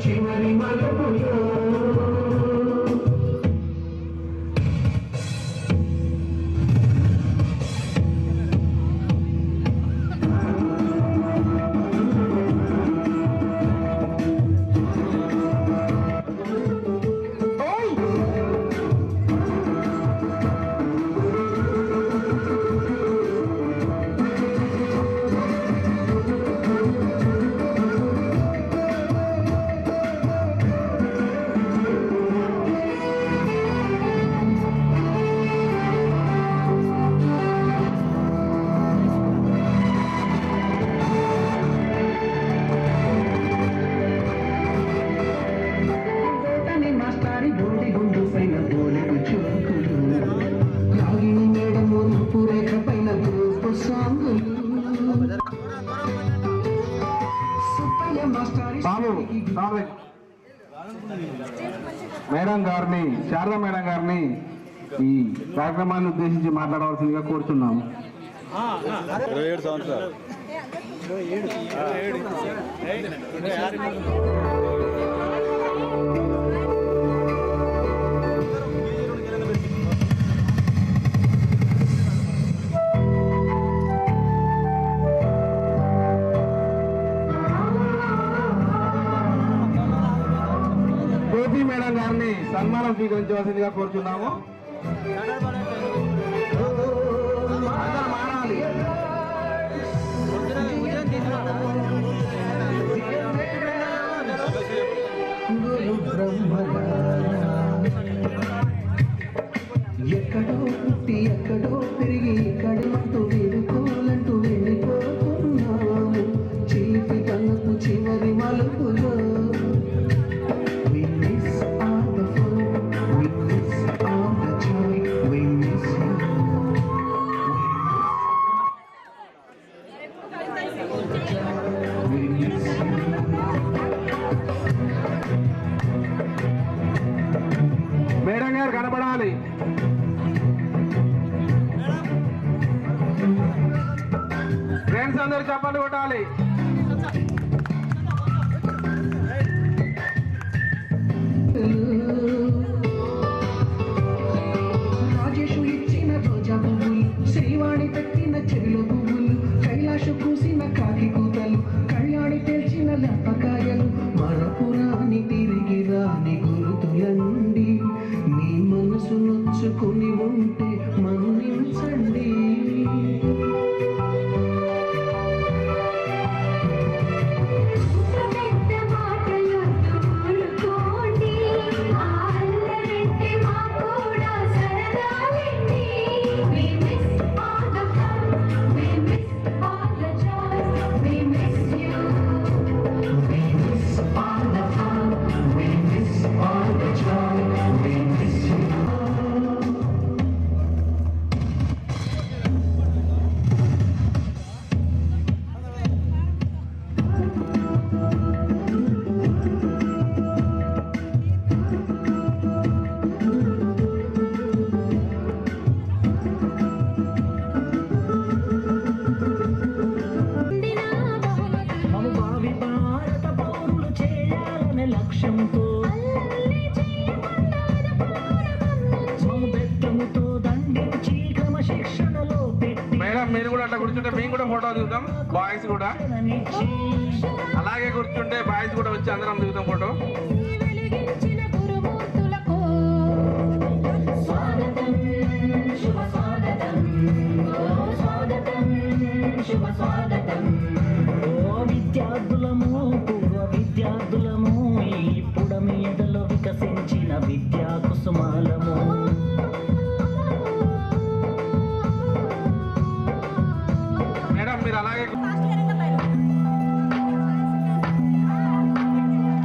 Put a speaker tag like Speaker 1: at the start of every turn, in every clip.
Speaker 1: చివరి మలుపులో
Speaker 2: మేడం గారిని శారదా మేడం గారిని ఈ కార్యక్రమాన్ని ఉద్దేశించి మాట్లాడవలసిందిగా కోరుతున్నాము.
Speaker 3: 27 సంవత్సరాలు
Speaker 2: మేడం గారిని సన్మానం స్వీకరించవలసిందిగా కోరుచున్నాము.
Speaker 1: ఎక్కడో పుట్టి ఎక్కడో పెరిగి కడమంటూ వేడుకోలంటూ వెళ్ళిపోతున్నాము చిలిపి కన్నుకు చివరి మలుపులో.
Speaker 2: మేడం గారు కనబడాలి. ఫ్రెండ్స్ అందరు చప్పట్లు కొట్టాలి.
Speaker 1: రాజేషు ఇచ్చిన రోజా పువ్వులు, శ్రీవాణి పెట్టిన చెవిలో పువ్వులు, కైలాషు కూసిన కాకి కూతలు, కళ్యాణి తెల్చిన లప్పకాయలు, మరపురాని తిరిగి రాని గురుతులండి. మీ మనసు నొచ్చుకుని ఉంటే మన్నించండి.
Speaker 2: మేడం మీరు కూడా అట్లా కూర్చుంటే మేము కూడా ఫోటో దిగుతాం. బాయ్స్ కూడా అలాగే కూర్చుంటే బాయ్స్ కూడా వచ్చి అందరం దిగుతాం ఫోటో.
Speaker 4: విద్యార్థులము పూర్వ విద్యార్థులము ఇప్పుడు మీదలో వికసించిన విద్యా కుసుమాలము.
Speaker 2: మేడం మీరు అలాగే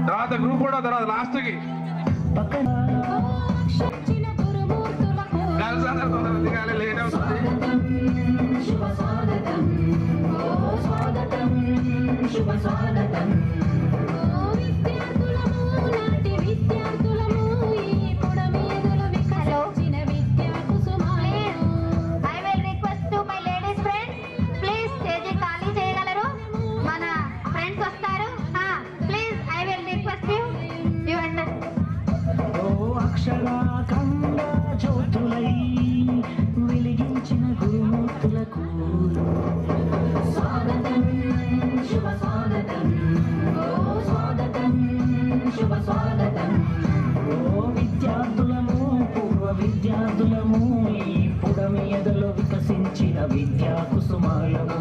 Speaker 2: తర్వాత గ్రూప్ ఫోటో తర్వాత లాస్ట్ కి గర్ల్స్ అందరూ దిగాలి. లేట్ అవుతుంది.
Speaker 5: శుభ స్వాగతం విద్యార్థులము నాటి విద్యార్థులము ఈ పొడ మీదలో వికసించిన విద్య
Speaker 4: విద్యార్థులము ఈ పుడమి ఎదలో వికసించిన విద్యా కుసుమాలము.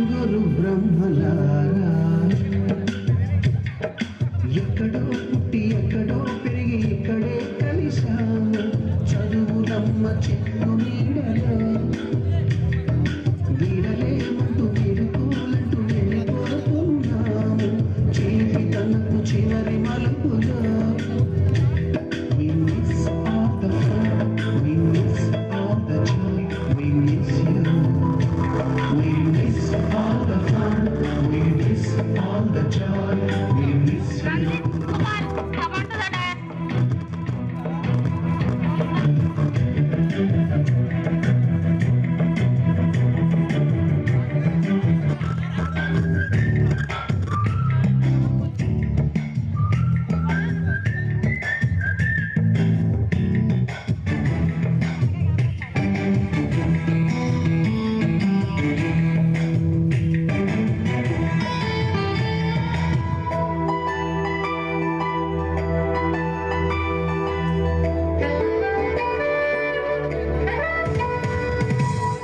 Speaker 1: గురు బ్రహ్మలారా ఎక్కడో పుట్టి ఎక్కడో పెరిగి ఇక్కడే కలిశాము చదువులమ్మ చెట్టు నీడలే వీడలేమంటూ వీడుకోలంటూ వెళ్ళిపోతున్నాము జీవితనకు చివరి మలుపులో We miss all the fun, we miss all the joy, we miss you. We miss all the fun, we miss all the joy, we miss you.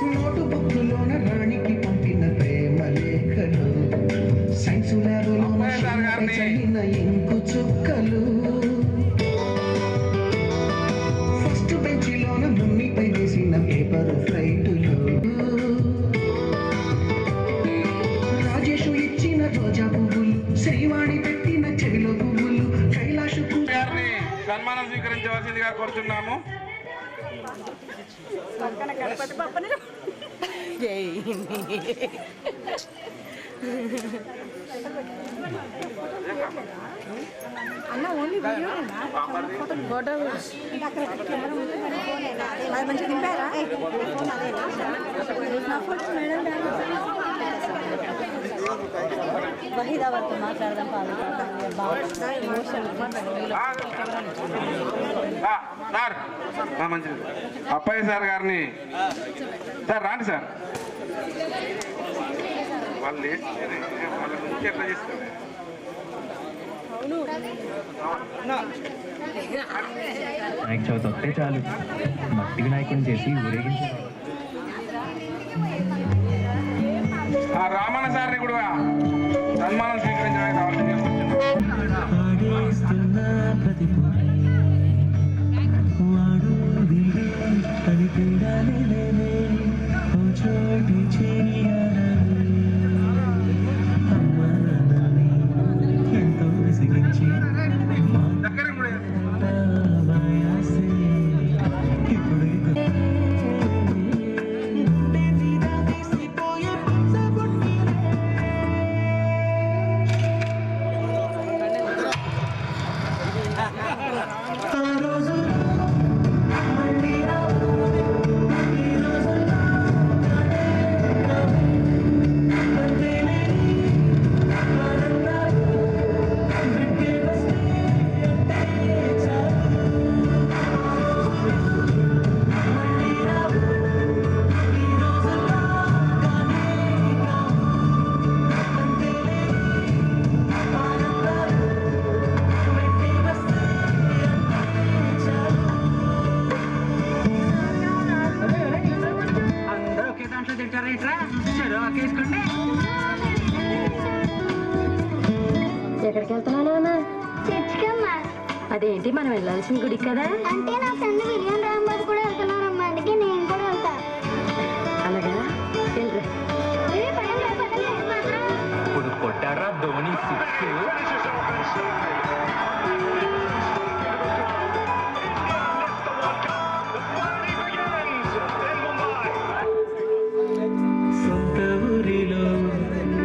Speaker 1: Note బుక్కులోన రాణికి పంపిన ప్రేమ లేఖలు సైన్సు ల్యాబులోన శిల్పై చల్లిన ఇంకు చుక్కలు ఫస్ట్ బెంచిలోన మున్నిపై వేసిన పేపర్ ఫ్లైటులు రాజేషు ఇచ్చిన రోజా పువ్వులు శ్రీవాణి పెట్టిన చెవిలో పువ్వులు కైలాషకు
Speaker 2: గారిని సన్మానం స్వీకరించవలసిందిగా కోరుతున్నాము.
Speaker 6: అన్న ఓన్లీ వీడియో ఫోటో మంచిగా తింపారా వహీదా వరకు మాట్లాడదాం
Speaker 2: సార్ మంచిది అప్పయ్య సార్ గారిని సార్ రాండి సార్ వాళ్ళు లేట్ వాళ్ళ నుంచి ఎట్లా చేసుకోండి.
Speaker 7: వినాయక చవితి వస్తే చాలు మట్టి వినాయకుడిని చేసి ఊరేగించారు.
Speaker 2: ఆ రామన్న సార్ని కూడా సన్మానం స్వీకరించడానికి రావాల్సిందిగా కోరుతున్నాం.
Speaker 4: ఆడేస్తున్నా ప్రతి వాడు వీడే అని తేడానే లేనే ఓ చోటు చేయాలని అమ్మ నాన్నని ఎంతో విసిగించి
Speaker 2: దగ్గర కూడా
Speaker 4: మాయాసే ఇప్పుడు
Speaker 6: ఎక్కడికి వెళ్తున్నావు నాన్న?
Speaker 8: చర్చికమ్మా.
Speaker 6: అదేంటి మనం వెళ్ళాల్సిన గుడి కదా?
Speaker 8: అంటే నా ఫ్రెండ్ విలియం రాంబాబు కూడా వెళ్తున్నారమ్మా, అందుకే నేను కూడా వెళ్తా.
Speaker 6: అలాగా వెళ్ళరా.
Speaker 7: ఇప్పుడు కొట్టారా ధోని సిక్స్.
Speaker 4: సొంత ఊరిలో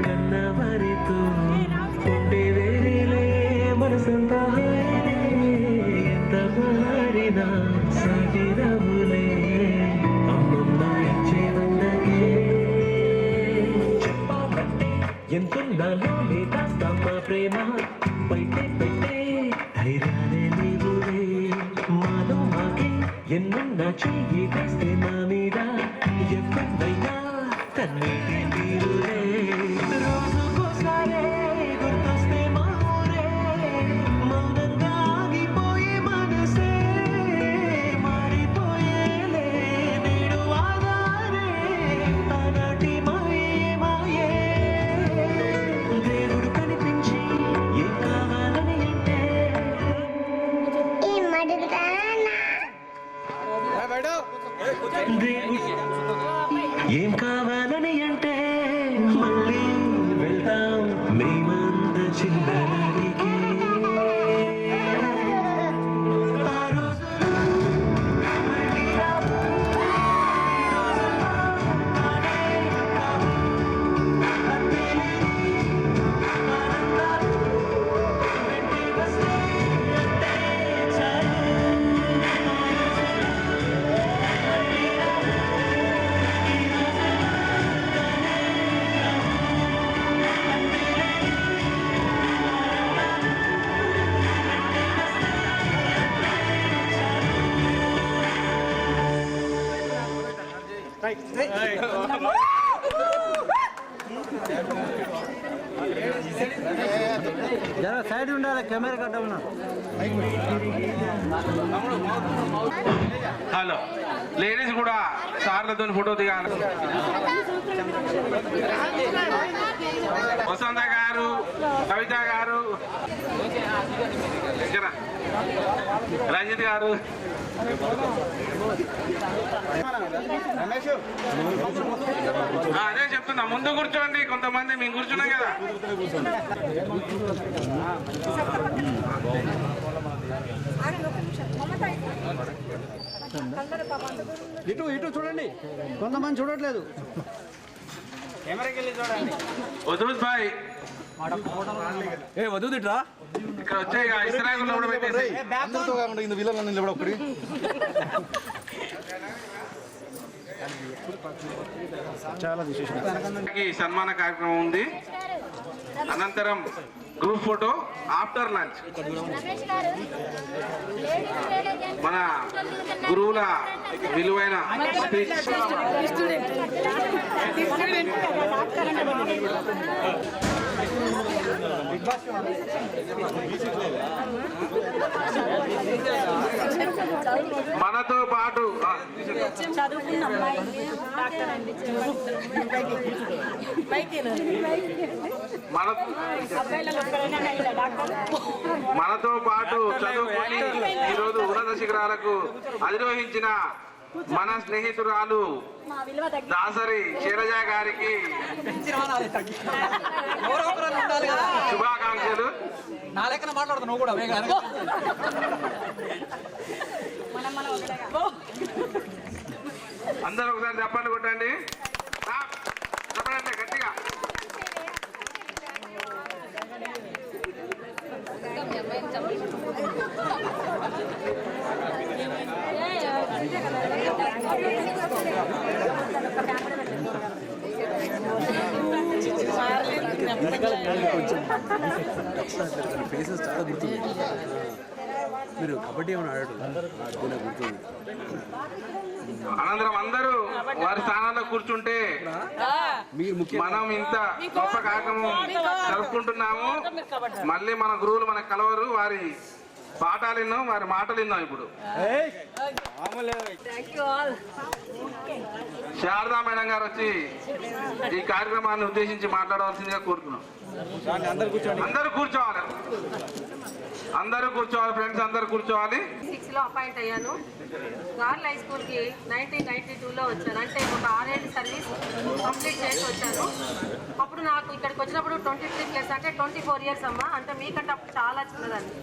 Speaker 4: కన్నవారితో ఉండే వేరేలే మనసంతా సాగిన సాగిరవులే అమ్మమ్మ ఇచ్చేదన్నకే చెప్పాలంటే ఎంతున్నాలో దాస్తమ్మ ప్రేమ బయటే పెట్టే ధైర్యాలే నీవులే మాలో మాకే ఎన్నున్నా చెయ్యి వేస్తే నా మీద ఎప్పుడైనా కన్నీటి తీరులే రోజుకోసారే గుర్తొస్తే మా ఊరే మౌనంగా ఆగిపోయే మనసే మారిపోయేలే నేడు ఆధారే ఆనాటి మాయే మాయే దేవుడు కనిపించి ఏం కావాలని అంటే ఏం కావాలని అంటే మళ్ళీ వెళ్తాం మేమంద చిన్నరికి
Speaker 3: సైడ్ ఉండాలి కెమెరా కట్టమన్నా.
Speaker 2: హలో లేడీస్ కూడా సార్లతో ఫోటో దిగాలి. వసంత గారు, కవిత గారు, రంజిత్ గారు, అదే చెప్తున్నా. ముందు కూర్చోండి, కొంతమంది మేము కూర్చున్నాం కదా.
Speaker 3: ఇటు ఇటు చూడండి, కొంతమంది చూడట్లేదు.
Speaker 2: వదూద్ భాయ్
Speaker 3: వద్దు ఇట్రా
Speaker 2: ఇక్కడ వచ్చే ఇస్రాయల్ కూడా పెట్టేసి
Speaker 3: చాలా విశేషం.
Speaker 2: సన్మాన కార్యక్రమం ఉంది. అనంతరం గ్రూప్ ఫోటో ఆఫ్టర్ లంచ్. మన గురువుల విలువైన స్పీచ్. మనతో పాటు మనతో పాటు చదువుకొని ఈరోజు ఉన్నత శిఖరాలకు అధిరోహించిన మన స్నేహితురాలు దాసరి శైలజ గారికి శుభాకాంక్షలు.
Speaker 3: నా లెక్కన మాట్లాడుతున్నావు కూడా
Speaker 2: అందరూ ఒకసారి చెప్పండి, కొట్టండి, చెప్పండి గట్టిగా.
Speaker 3: ఫేసెస్ చాలా గుర్తుంది. మీరు కబడ్డీ ఏమైనా ఆడాడు గుర్తుంది.
Speaker 2: అనంతరం అందరూ వారి స్థానాల్లో కూర్చుంటే మనం ఇంత గొప్ప కార్యక్రమం జరుపుకుంటున్నాము. మళ్ళీ మన గురువులు మనకు కలవరు, వారి పాఠాలు విన్నాం, వారి మాటలు విన్నాం. ఇప్పుడు శారదా మేడం గారు వచ్చి ఈ కార్యక్రమాన్ని ఉద్దేశించి మాట్లాడవలసిందిగా కోరుతున్నాం. అందరూ కూర్చోవాలి, అందరూ కూర్చోవాలి ఫ్రెండ్స్, అందరూ కూర్చోవాలి.
Speaker 9: 6లో అపాయింట్ అయ్యాను. గార్ల్ హై స్కూల్కి 1992లో వచ్చాను. అంటే ఒక 6 ఏళ్ళ సర్వీస్ కంప్లీట్ చేసి వచ్చాను. అప్పుడు నాకు ఇక్కడికి వచ్చినప్పుడు 23+ అంటే 24 ఇయర్స్ అమ్మా. అంటే మీకంటే అప్పుడు చాలా చిన్నదాన్ని.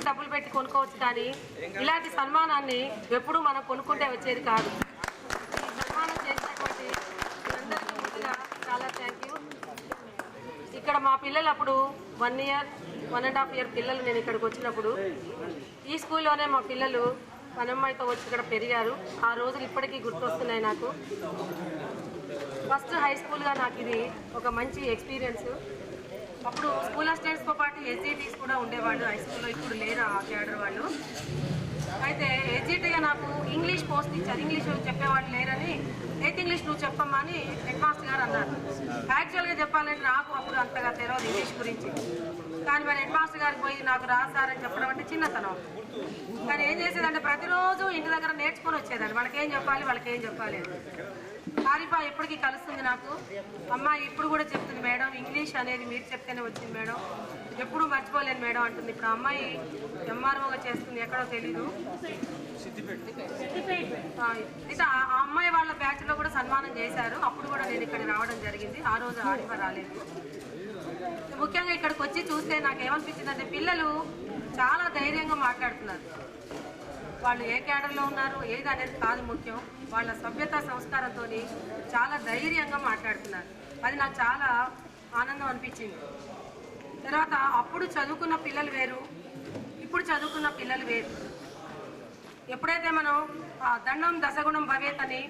Speaker 9: డబ్బులు పెట్టి కొనుక్కోవచ్చు, కానీ ఇలాంటి సన్మానాన్ని ఎప్పుడూ మనం కొనుక్కుంటే వచ్చేది కాదు. ఈ సన్మానం చేసినటువంటి అందరికీ ముందుగా చాలా థ్యాంక్ యూ. ఈ ఇక్కడ మా పిల్లలు అప్పుడు 1 year 1.5 year పిల్లలు నేను ఇక్కడికి వచ్చినప్పుడు ఈ స్కూల్లోనే మా పిల్లలు మన అమ్మాయితో వచ్చి ఇక్కడ పెరిగారు. ఆ రోజులు ఇప్పటికీ గుర్తొస్తున్నాయి నాకు. ఫస్ట్ హై స్కూల్గా నాకు ఇది ఒక మంచి ఎక్స్పీరియన్స్. అప్పుడు స్కూల్ అసిస్టెంట్స్తో పాటు ఎస్జిటీస్ కూడా ఉండేవాళ్ళు హై స్కూల్లో, ఇప్పుడు లేరు ఆ క్యాడర్ వాళ్ళు. అయితే ఎస్జిటీగా నాకు ఇంగ్లీష్ పోస్ట్ ఇచ్చారు. ఇంగ్లీష్ చెప్పేవాళ్ళు లేరని 8th ఇంగ్లీష్ నువ్వు చెప్పమ్మా అని హెడ్ మాస్టర్ గారు అన్నారు. యాక్చువల్గా చెప్పాలంటే నాకు అప్పుడు అంతగా తెలియదు ఇంగ్లీష్ గురించి. కానీ మరి హెడ్ మాస్టర్ గారికి పోయి నాకు రాసారని చెప్పడం అంటే చిన్నతనం. కానీ ఏం చేసేదంటే ప్రతిరోజు ఇంటి దగ్గర నేర్చుకొని వచ్చేదాన్ని. వాళ్ళకేం చెప్పాలి ఆరిఫా ఎప్పటికీ కలుస్తుంది నాకు. అమ్మాయి ఇప్పుడు కూడా చెప్తుంది, మేడం ఇంగ్లీష్ అనేది మీరు చెప్తేనే వచ్చింది మేడం, ఎప్పుడు మర్చిపోలేను మేడం అంటుంది. ఇప్పుడు అమ్మాయి ఎంఆర్ఓగా చేస్తుంది, ఎక్కడో తెలీదు. అయితే ఆ అమ్మాయి వాళ్ళ బ్యాచ్లో కూడా సన్మానం చేశారు. అప్పుడు కూడా నేను ఇక్కడ రావడం జరిగింది. ఆ రోజు ఆరిఫా రాలేదు. ముఖ్యంగా ఇక్కడికి వచ్చి చూస్తే నాకు ఏమనిపించింది అంటే పిల్లలు చాలా ధైర్యంగా మాట్లాడుతున్నారు. వాళ్ళు ఏ క్యాడర్లో ఉన్నారు ఏది అనేది కాదు ముఖ్యం, వాళ్ళ సభ్యత సంస్కారంతో చాలా ధైర్యంగా మాట్లాడుతున్నారు. అది నాకు చాలా ఆనందం అనిపించింది. తర్వాత అప్పుడు చదువుకున్న పిల్లలు వేరు, ఇప్పుడు చదువుకున్న పిల్లలు వేరు. ఎప్పుడైతే మనం దండం దశగుణం భవేత్ అని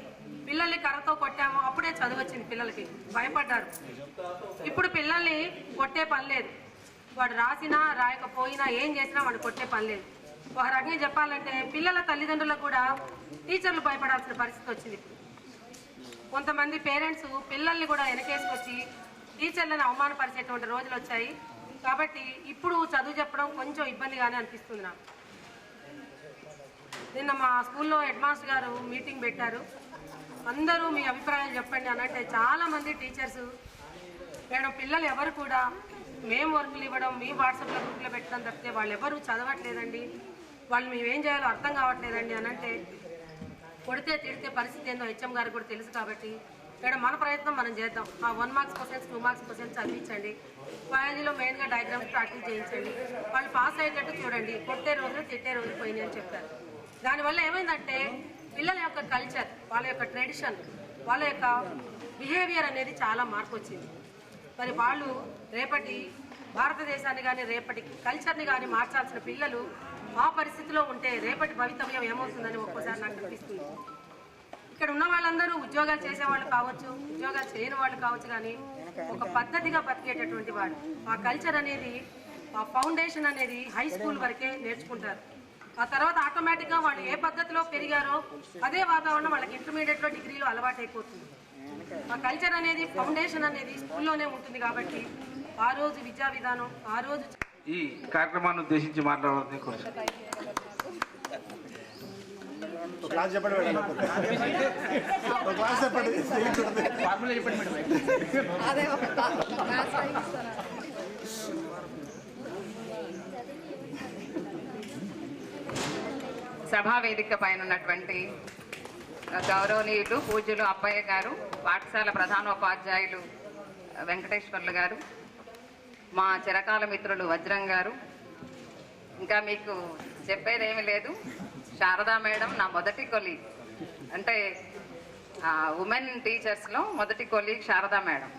Speaker 9: పిల్లల్ని కర్రతో కొట్టామో అప్పుడే చదువు వచ్చింది, పిల్లలకి భయపడ్డారు. ఇప్పుడు పిల్లల్ని కొట్టే పని లేదు, వాడు రాసినా రాయకపోయినా ఏం చేసినా వాడు కొట్టే పని లేదు. ఒక రకంగా చెప్పాలంటే పిల్లల తల్లిదండ్రులకు కూడా టీచర్లు భయపడాల్సిన పరిస్థితి వచ్చింది. కొంతమంది పేరెంట్స్ పిల్లల్ని కూడా వెనకేసుకొచ్చి టీచర్లను అవమానపరిచేటువంటి రోజులు వచ్చాయి. కాబట్టి ఇప్పుడు చదువు చెప్పడం కొంచెం ఇబ్బందిగానే అనిపిస్తుంది నాకు. నిన్న మా స్కూల్లో హెడ్ మాస్టర్ గారు మీటింగ్ పెట్టారు. అందరూ మీ అభిప్రాయాలు చెప్పండి అనంటే చాలామంది టీచర్స్ మేడం పిల్లలు ఎవరు కూడా మేము వర్కులు ఇవ్వడం మీ వాట్సాప్లో గ్రూప్లో పెట్టడం తప్పితే వాళ్ళు ఎవరు చదవట్లేదండి, వాళ్ళు మేమేం చేయాలో అర్థం కావట్లేదండి అనంటే కొడితే తిడితే పరిస్థితి ఏందో హెచ్ఎం గారికి కూడా తెలుసు. కాబట్టి మేడం మన ప్రయత్నం మనం చేద్దాం. ఆ 1 marks క్వశ్చన్స్ 2 marks క్వశ్చన్స్ చదివించండి, బయాలజీలో మెయిన్గా డయాగ్రామ్స్ ప్రాక్టీస్ చేయించండి, వాళ్ళు పాస్ అయ్యేటట్టు చూడండి, కొట్టే రోజులు తిట్టే రోజులు పోయినాయి అని చెప్తారు. దానివల్ల ఏమైందంటే పిల్లల యొక్క కల్చర్, వాళ్ళ యొక్క ట్రెడిషన్, వాళ్ళ యొక్క బిహేవియర్ అనేది చాలా మార్పు వచ్చింది. మరి వాళ్ళు రేపటి భారతదేశాన్ని కానీ రేపటి కల్చర్ని కానీ మార్చాల్సిన పిల్లలు ఆ పరిస్థితిలో ఉంటే రేపటి భవితవ్యం ఏమవుతుందని ఒక్కోసారి నాకు అనిపిస్తుంది. ఇక్కడ ఉన్న వాళ్ళందరూ ఉద్యోగాలు చేసేవాళ్ళు కావచ్చు, ఉద్యోగాలు చేయని వాళ్ళు కావచ్చు, కానీ ఒక పద్ధతిగా బతికేటటువంటి వాళ్ళు ఆ కల్చర్ అనేది, ఆ ఫౌండేషన్ అనేది హై స్కూల్ వరకే నేర్చుకుంటారు. ఆ తర్వాత ఆటోమేటిక్గా వాళ్ళు ఏ పద్ధతిలో పెరిగారో అదే వాతావరణం వాళ్ళకి ఇంటర్మీడియట్లో డిగ్రీలో అలవాటు అయిపోతుంది. ఆ కల్చర్ అనేది ఫౌండేషన్ అనేది స్కూల్లోనే ఉంటుంది. కాబట్టి ఆ రోజు విద్యా విధానం ఆ రోజు
Speaker 2: ఈ కార్యక్రమాన్ని ఉద్దేశించి మాట్లాడాలని కొంచెం
Speaker 10: సభా వేదిక పైన ఉన్నటువంటి గౌరవనీయులు పూజ్యులు అప్పయ్య గారు, పాఠశాల ప్రధానోపాధ్యాయులు వెంకటేశ్వర్లు గారు, మా చిరకాల మిత్రులు వజ్రం గారు, ఇంకా మీకు చెప్పేదేమీ లేదు. శారదా మేడం నా మొదటి కొలీగ్, అంటే ఉమెన్ టీచర్స్లో మొదటి కొలీగ్ శారదా మేడం.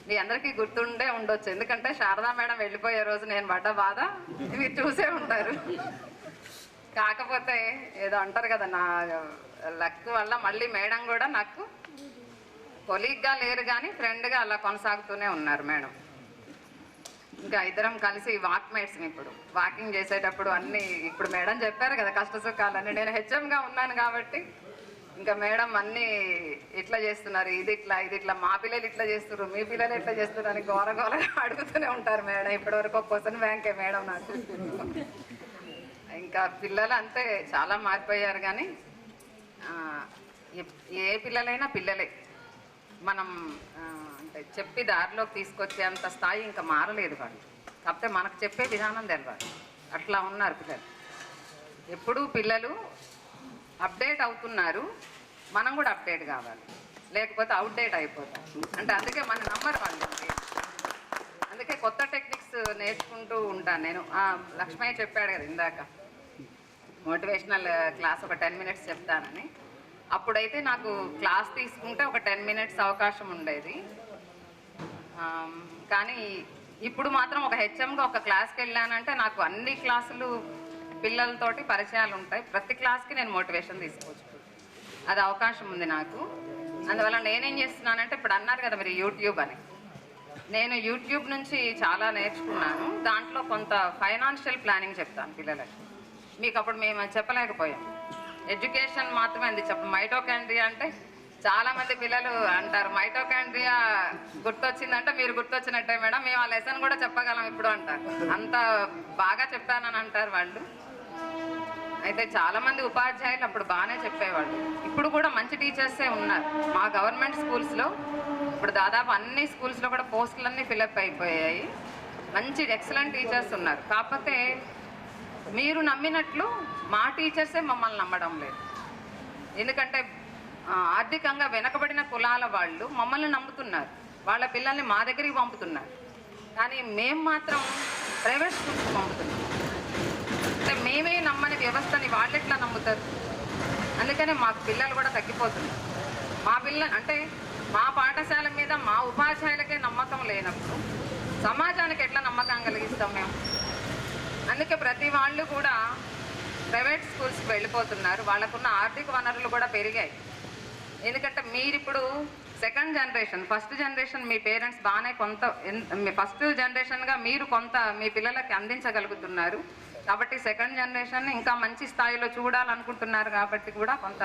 Speaker 10: మీ అందరికీ గుర్తుండే ఉండొచ్చు, ఎందుకంటే శారదా మేడం వెళ్ళిపోయే రోజు నేను పడ్డ బాధ మీరు చూసే ఉంటారు. కాకపోతే ఏదో అంటారు కదా, నా లక్ వల్ల మళ్ళీ మేడం కూడా నాకు కొలీగ్గా లేరు కానీ ఫ్రెండ్గా అలా కొనసాగుతూనే ఉన్నారు మేడం. ఇంకా ఇద్దరం కలిసి వాక్మేట్స్. ఇప్పుడు వాకింగ్ చేసేటప్పుడు అన్నీ ఇప్పుడు మేడం చెప్పారు కదా కష్ట సుఖాలన్నీ, నేను హెచ్ఎంగా ఉన్నాను కాబట్టి ఇంకా మేడం అన్నీ ఇట్లా చేస్తున్నారు, ఇది ఇట్లా మా పిల్లలు ఇట్లా చేస్తున్నారు, మీ పిల్లలు ఇట్లా చేస్తున్నారు అని ఘోరఘోరగా అడుగుతూనే ఉంటారు మేడం. ఇప్పటివరకు ఒక క్వశ్చన్ బ్యాంకే మేడం నాకు. ఇంకా పిల్లలు అంతే చాలా మారిపోయారు, కానీ ఏ పిల్లలైనా పిల్లలే. మనం అంటే చెప్పి దారిలోకి తీసుకొచ్చేంత స్థాయి ఇంకా మారలేదు వాళ్ళు. కాకపోతే మనకు చెప్పే విధానం తెలియాలి, అట్లా ఉన్నారు పిల్లలు. ఎప్పుడూ పిల్లలు అప్డేట్ అవుతున్నారు, మనం కూడా అప్డేట్ కావాలి, లేకపోతే అవుట్డేట్ అయిపోతాం. అంటే అందుకే మన నంబర్ వాళ్ళు, అందుకే కొత్త టెక్నిక్స్ నేర్చుకుంటూ ఉంటాను నేను. లక్ష్మయ్య చెప్పాడు కదా ఇందాక మోటివేషనల్ క్లాస్ ఒక 10 minutes చెప్తానని. అప్పుడైతే నాకు క్లాస్ తీసుకుంటే ఒక 10 minutes అవకాశం ఉండేది. కానీ ఇప్పుడు మాత్రం ఒక హెచ్ఎంగా ఒక క్లాస్కి వెళ్ళానంటే నాకు అన్ని క్లాసులు పిల్లలతోటి పరిచయాలు ఉంటాయి. ప్రతి క్లాస్కి నేను మోటివేషన్ తీసుకోవచ్చు, అది అవకాశం ఉంది నాకు. అందువల్ల నేనేం చేస్తున్నానంటే, ఇప్పుడు అన్నారు కదా మీరు యూట్యూబ్ అని, నేను యూట్యూబ్ నుంచి చాలా నేర్చుకున్నాను. దాంట్లో కొంత ఫైనాన్షియల్ ప్లానింగ్ చెప్తాను పిల్లలకి. మీకు అప్పుడు మేము చెప్పలేకపోయాం, ఎడ్యుకేషన్ మాత్రమే అంది చెప్ప. మైటోకాండ్రియా అంటే చాలామంది పిల్లలు అంటారు, మైటోకాండ్రియా గుర్తొచ్చిందంటే మీరు గుర్తొచ్చినట్టే మేడం, మేము ఆ లెసన్ కూడా చెప్పగలం ఇప్పుడు అంటారు. అంత బాగా చెప్పానని అంటారు వాళ్ళు. అయితే చాలామంది ఉపాధ్యాయులు అప్పుడు బాగానే చెప్పేవాళ్ళు. ఇప్పుడు కూడా మంచి టీచర్సే ఉన్నారు మా గవర్నమెంట్ స్కూల్స్లో. ఇప్పుడు దాదాపు అన్ని స్కూల్స్లో కూడా పోస్టులన్నీ ఫిలప్ అయిపోయాయి. మంచి ఎక్సలెంట్ టీచర్స్ ఉన్నారు. కాకపోతే మీరు నమ్మినట్లు మా టీచర్సే మమ్మల్ని నమ్మడం లేదు. ఎందుకంటే ఆర్థికంగా వెనకబడిన కులాల వాళ్ళు మమ్మల్ని నమ్ముతున్నారు, వాళ్ళ పిల్లల్ని మా దగ్గరికి పంపుతున్నారు. కానీ మేము మాత్రం ప్రైవేట్ స్కూల్స్కి పంపుతున్నాం. అంటే మేమే నమ్మని వ్యవస్థని వాళ్ళు ఎట్లా నమ్ముతారు? అందుకనే మాకు పిల్లలు కూడా తగ్గిపోతున్నారు. మా అంటే మా పాఠశాల మీద మా ఉపాధ్యాయులకే నమ్మకం లేనప్పుడు సమాజానికి ఎట్లా నమ్మకం కలిగిస్తాం మేము? అందుకే ప్రతి వాళ్ళు కూడా ప్రైవేట్ స్కూల్స్కి వెళ్ళిపోతున్నారు. వాళ్ళకున్న ఆర్థిక వనరులు కూడా పెరిగాయి. ఎందుకంటే మీరిప్పుడు సెకండ్ జనరేషన్, ఫస్ట్ జనరేషన్ మీ పేరెంట్స్ బాగానే కొంత, ఫస్ట్ జనరేషన్గా మీరు కొంత మీ పిల్లలకి అందించగలుగుతున్నారు. కాబట్టి సెకండ్ జనరేషన్ ఇంకా మంచి స్థాయిలో చూడాలనుకుంటున్నారు కాబట్టి కూడా కొంత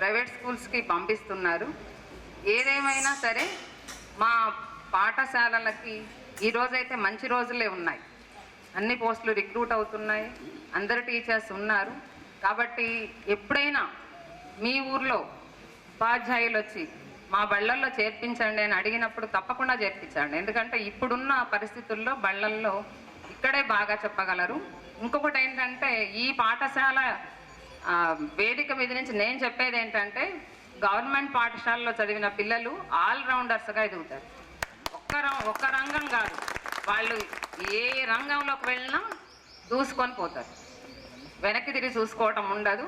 Speaker 10: ప్రైవేట్ స్కూల్స్కి పంపిస్తున్నారు. ఏదేమైనా సరే మా పాఠశాలలకి ఈరోజైతే మంచి రోజులే ఉన్నాయి. అన్ని పోస్టులు రిక్రూట్ అవుతున్నాయి, అందరు టీచర్స్ ఉన్నారు. కాబట్టి ఎప్పుడైనా మీ ఊర్లో ఉపాధ్యాయులు వచ్చి మా బళ్ళల్లో చేర్పించండి అని అడిగినప్పుడు తప్పకుండా చేర్పించండి. ఎందుకంటే ఇప్పుడున్న పరిస్థితుల్లో బళ్ళల్లో ఇక్కడే బాగా చెప్పగలరు. ఇంకొకటి ఏంటంటే, ఈ పాఠశాల వేదిక మీద నుంచి నేను చెప్పేది ఏంటంటే, గవర్నమెంట్ పాఠశాలలో చదివిన పిల్లలు ఆల్రౌండర్స్గా ఎదుగుతారు. ఒక్క రంగం కాదు, వాళ్ళు ఏ రంగంలోకి వెళ్ళినా దూసుకొని పోతారు, వెనక్కి తిరిగి చూసుకోవటం ఉండదు.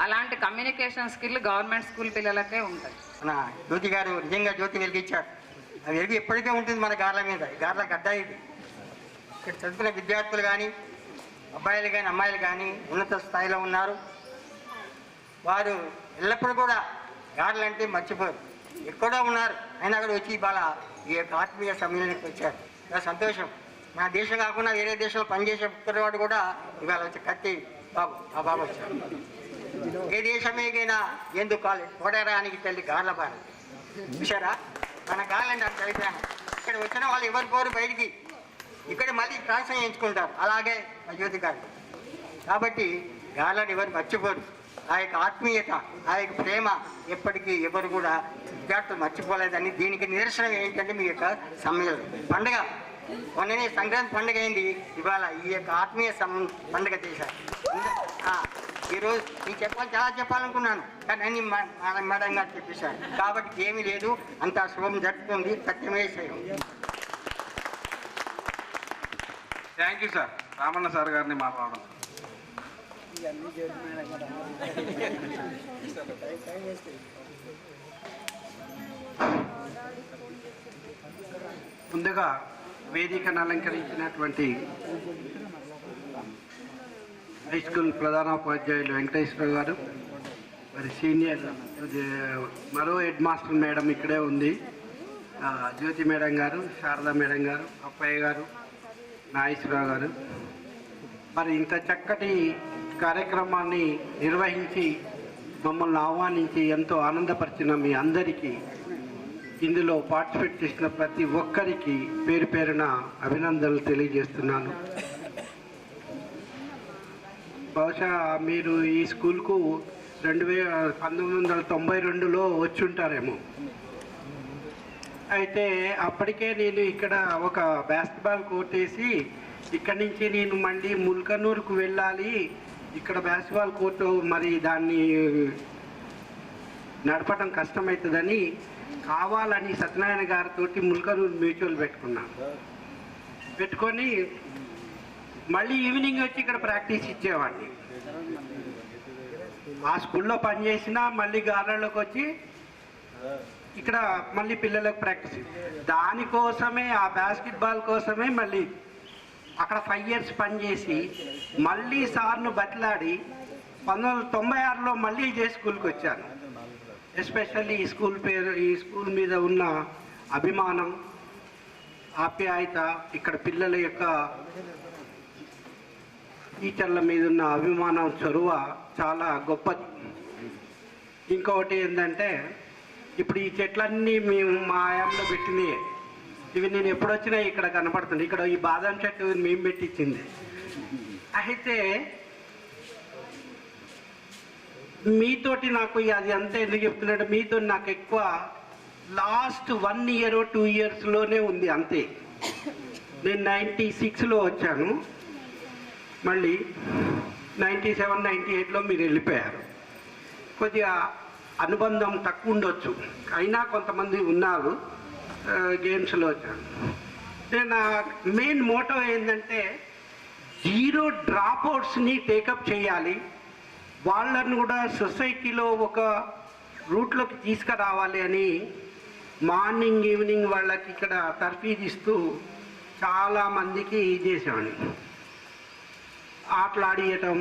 Speaker 10: అలాంటి కమ్యూనికేషన్ స్కిల్ గవర్నమెంట్ స్కూల్ పిల్లలకే ఉంటుంది.
Speaker 11: మన జ్యోతి గారు నిజంగా జ్యోతి వెలిగించారు. ఆ వెలుగు ఎప్పటికే ఉంటుంది మన గార్ల మీద. గార్ల గడ్డ ఇది. ఇక్కడ చదువుకునే విద్యార్థులు కానీ, అబ్బాయిలు కానీ అమ్మాయిలు కానీ ఉన్నత స్థాయిలో ఉన్నారు. వారు ఎల్లప్పుడూ కూడా గార్లు అంటే మర్చిపోరు. ఎక్కడో ఉన్నారు, అయినా కూడా వచ్చి ఇవాళ ఈ యొక్క ఆత్మీయ సమ్మేళనానికి వచ్చారు. చాలా సంతోషం. మన దేశం కాకుండా వేరే దేశంలో పనిచేసే వాడు కూడా ఇవాళ వచ్చి కత్తి బాబు ఆ బాబు వచ్చారు. ఏ దేశమేగైనా ఎందుకు కాలేదు కోడరానికి తల్లి గార్ల బార చూసారా? మన గార్లంటే అంత అయిపోయాను. ఇక్కడ వచ్చిన వాళ్ళు ఎవరు పోరు బయటికి, ఇక్కడ మళ్ళీ ట్రాన్స్ఫర్ చేయించుకుంటారు. అలాగే జ్యోతి గారు. కాబట్టి గార్లను ఎవరు మర్చిపోరు. ఆ యొక్క ఆత్మీయత, ఆ యొక్క ప్రేమ ఎప్పటికీ ఎవరు కూడా విద్యార్థులు మర్చిపోలేదని దీనికి నిదర్శనం ఏంటంటే మీ యొక్క సమ్మేళనం పండుగ. మొన్ననే సంక్రాంతి పండుగ అయింది, ఇవాళ ఈ యొక్క ఆత్మీయ పండుగ చేశారు. ఈరోజు నేను చాలా చెప్పాలనుకున్నాను, కానీ అన్ని మేడం గారు చెప్పేశారు. కాబట్టి ఏమీ లేదు, అంతా శుభం జరుగుతుంది. సత్యమే శైవం.
Speaker 2: Thank you sir. Ramanna sir గారిని మాట్లాడడం.
Speaker 1: ముందుగా వేదికను అలంకరించినటువంటి హై స్కూల్ ప్రధానోపాధ్యాయులు వెంకటేశ్వర గారు, మరి సీనియర్ మరో హెడ్ మాస్టర్ మేడం ఇక్కడే ఉంది, జ్యోతి మేడం గారు, శారదా మేడం గారు, అప్పయ్య గారు, నాగేశ్వరరావు గారు, మరి ఇంత చక్కటి కార్యక్రమాన్ని నిర్వహించి మమ్మల్ని ఆహ్వానించి ఎంతో ఆనందపరిచిన మీ అందరికీ, ఇందులో పార్టిసిపేట్ చేసిన ప్రతి ఒక్కరికి పేరు పేరున అభినందనలు తెలియజేస్తున్నాను. బహుశా మీరు ఈ స్కూల్కు 1992లో వచ్చి ఉంటారేమో. అయితే అప్పటికే నేను ఇక్కడ ఒక బాస్కెట్బాల్ కోర్ట్ వేసి ఇక్కడి నుంచి నేను మళ్ళీ ముల్కనూరుకు వెళ్ళాలి, ఇక్కడ బాస్కెట్బాల్ కోర్టు మరి దాన్ని నడపడం కష్టమవుతుందని కావాలని సత్యనారాయణ గారితో ముల్కనూరు మ్యూచువల్ పెట్టుకొని మళ్ళీ ఈవినింగ్ వచ్చి ఇక్కడ ప్రాక్టీస్ ఇచ్చేవాడిని. ఆ స్కూల్లో పనిచేసినా మళ్ళీ గార్లలోకి వచ్చి
Speaker 12: ఇక్కడ మళ్ళీ పిల్లలకు ప్రాక్టీస్. దానికోసమే ఆ బాస్కెట్బాల్ కోసమే మళ్ళీ అక్కడ 5 years పనిచేసి మళ్ళీ సార్ను బతిలాడి 1996లో మళ్ళీ ఇదే స్కూల్కి వచ్చాను. ఎస్పెషల్లీ ఈ స్కూల్ మీద ఉన్న అభిమానం, ఆప్యాయత, ఇక్కడ పిల్లల యొక్క టీచర్ల మీద ఉన్న అభిమానం, చొరవ చాలా గొప్పది. ఇంకొకటి ఏంటంటే ఇప్పుడు ఈ చెట్లన్నీ మేము మా ఆయాంలో పెట్టినాయి. ఇవి నేను ఎప్పుడొచ్చినా ఇక్కడ కనపడుతుంది. ఇక్కడ ఈ బాదం చెట్టు మేము పెట్టించింది. అయితే మీతోటి నాకు అది అంతా ఎందుకు చెప్తున్నాడు, మీతో నాకు ఎక్కువ లాస్ట్ 1 year 2 yearsలోనే ఉంది అంతే. నేను 96లో వచ్చాను, మళ్ళీ 97 98లో మీరు వెళ్ళిపోయారు. కొద్దిగా అనుబంధం తక్కువ ఉండొచ్చు, అయినా కొంతమంది ఉన్నారు గేమ్స్లో వచ్చాను. నా మెయిన్ మోటో ఏంటంటే 0 dropoutsని టేకప్ చేయాలి, వాళ్ళను కూడా సొసైటీలో ఒక రూట్లోకి తీసుకురావాలి అని మార్నింగ్ ఈవినింగ్ వాళ్ళకి ఇక్కడ తర్ఫీదు ఇస్తూ చాలామందికి చేసేవాడిని. ఆటలాడియటం